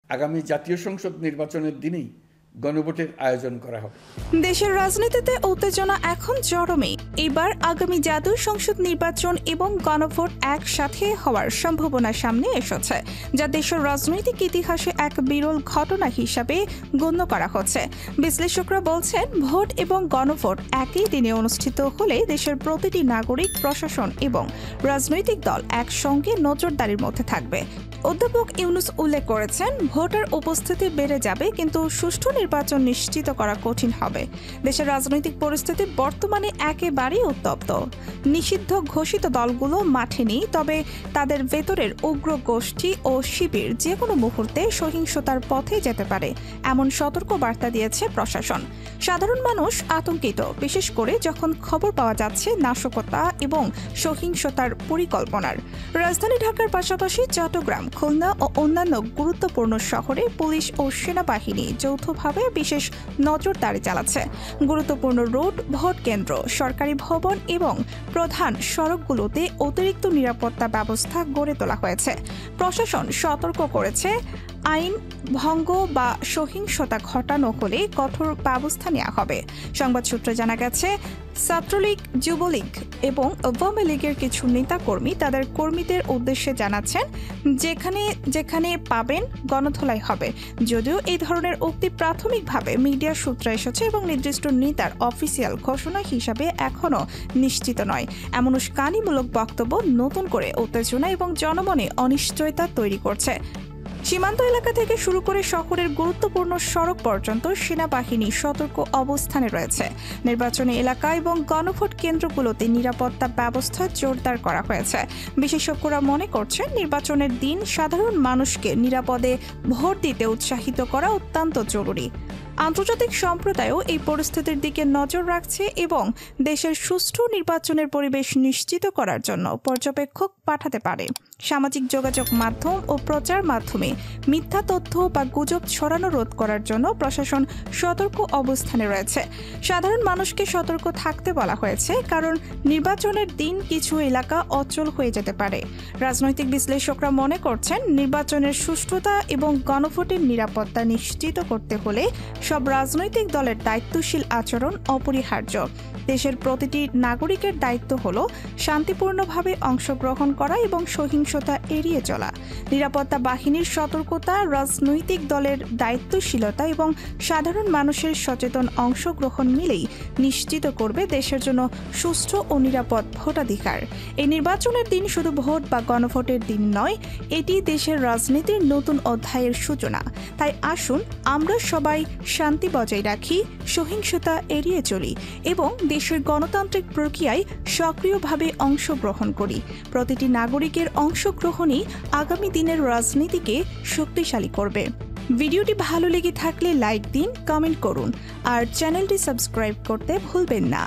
আগামী জাতীয় সংসদ নির্বাচনের দিনেই গণভোটের আয়োজন করা হবে। দেশের রাজনীতিতে উত্তেজনা এখন চরমে। এবার আগামী জাতীয় সংসদ নির্বাচন এবং গণভোট একসাথে হওয়ার সম্ভাবনা সামনে এসেছে, যা দেশের রাজনৈতিক ইতিহাসে এক বিরল ঘটনা হিসাবে গণ্য করা হচ্ছে। বিশ্লেষকরা বলছেন, ভোট এবং গণভোট একই দিনে অনুষ্ঠিত হলে দেশের প্রতিটি নাগরিক, প্রশাসন এবং রাজনৈতিক দল একসঙ্গে নজরদারির মধ্যে থাকবে। অধ্যাপক ইউনুস উল্লেখ করেছেন, ভোটার উপস্থিতি বেড়ে যাবে, কিন্তু সুষ্ঠু নির্বাচন নিশ্চিত করা কঠিন হবে। দেশের রাজনৈতিক পরিস্থিতি বর্তমানে একেবারেই উত্তপ্ত। নিষিদ্ধ ঘোষিত দলগুলো মাঠে নেই, তবে তাদের ভেতরের উগ্র গোষ্ঠী ও শিবির যে কোনো মুহূর্তে সহিংসতার পথে যেতে পারে, এমন সতর্ক বার্তা দিয়েছে প্রশাসন। সাধারণ মানুষ আতঙ্কিত, বিশেষ করে যখন খবর পাওয়া যাচ্ছে নাশকতা এবং সহিংসতার পরিকল্পনার। রাজধানী ঢাকার পাশাপাশি চট্টগ্রাম, খুলনা ও অন্যান্য গুরুত্বপূর্ণ শহরে পুলিশ ও সেনাবাহিনী যৌথভাবে বিশেষ নজরদারি চালাচ্ছে। গুরুত্বপূর্ণ রোড, ভোট কেন্দ্র, সরকারি ভবন এবং প্রধান সড়কগুলোতে অতিরিক্ত নিরাপত্তা ব্যবস্থা গড়ে তোলা হয়েছে। প্রশাসন সতর্ক করেছে, আইন ভঙ্গ বা সহিংসতা ঘটানো হলে কঠোর ব্যবস্থা নেওয়া হবে। সংবাদ সূত্রে জানা গেছে, ছাত্রলীগ, যুবলীগ এবং আওয়ামী লীগের কিছু নেতাকর্মী তাদের কর্মীদের উদ্দেশ্যে জানাচ্ছেন, যেখানে যেখানে পাবেন গণধোলাই হবে। যদিও এই ধরনের উক্তি প্রাথমিকভাবে মিডিয়া সূত্রে এসেছে এবং নির্দিষ্ট নেতার অফিসিয়াল ঘোষণা হিসাবে এখনও নিশ্চিত নয়। এমন উস্কানিমূলক বক্তব্য নতুন করে উত্তেজনা এবং জনমনে অনিশ্চয়তা তৈরি করছে। সীমান্ত এলাকা থেকে শুরু করে শহরের গুরুত্বপূর্ণ সড়ক পর্যন্ত সেনাবাহিনী সতর্ক অবস্থানে রয়েছে। নির্বাচনী এলাকা এবং গণভোট কেন্দ্রগুলোতে নিরাপত্তা ব্যবস্থা জোরদার করা হয়েছে। বিশেষজ্ঞরা মনে করছেন, নির্বাচনের দিন সাধারণ মানুষকে নিরাপদে ভোট দিতে উৎসাহিত করা অত্যন্ত জরুরি। আন্তর্জাতিক সম্প্রদায়ও এই পরিস্থিতির দিকে নজর রাখছে এবং দেশের সুষ্ঠু নির্বাচনের পরিবেশ নিশ্চিত করার জন্য পর্যবেক্ষক পাঠাতে পারে। সামাজিক যোগাযোগ মাধ্যম ও প্রচার মাধ্যমে মিথ্যা তথ্য বা গুজব ছড়ানো রোধ করার জন্য প্রশাসন সতর্ক অবস্থানে রয়েছে। সাধারণ মানুষকে সতর্ক থাকতে বলা হয়েছে, কারণ নির্বাচনের দিন কিছু এলাকা অচল হয়ে যেতে পারে। রাজনৈতিক বিশ্লেষকরা মনে করছেন, নির্বাচনের সুষ্ঠুতা এবং গণভোটের নিরাপত্তা নিশ্চিত করতে হলে সব রাজনৈতিক দলের দায়িত্বশীল আচরণ অপরিহার্য। দেশের প্রতিটি নাগরিকের দায়িত্ব হল শান্তিপূর্ণভাবে অংশগ্রহণ করা এবং সহিংসতা এড়িয়ে চলা। নিরাপত্তা বাহিনীর সতর্কতা, রাজনৈতিক দলের দায়িত্বশীলতা এবং সাধারণ মানুষের সচেতন অংশগ্রহণ মিলেই নিশ্চিত করবে দেশের জন্য সুষ্ঠু ও নিরাপদ ভোটাধিকার। এই নির্বাচনের দিন শুধু ভোট বা গণভোটের দিন নয়, এটি দেশের রাজনীতির নতুন অধ্যায়ের সূচনা। তাই আসুন আমরা সবাই শান্তি বজায় রাখি, সহিংসতা এড়িয়ে চলি এবং দেশের গণতান্ত্রিক প্রক্রিয়ায় সক্রিয়ভাবে অংশগ্রহণ করি। প্রতিটি নাগরিকের অংশগ্রহণই আগামী দিনের রাজনীতিকে শক্তিশালী করবে। ভিডিওটি ভালো লেগে থাকলে লাইক দিন, কমেন্ট করুন আর চ্যানেলটি সাবস্ক্রাইব করতে ভুলবেন না।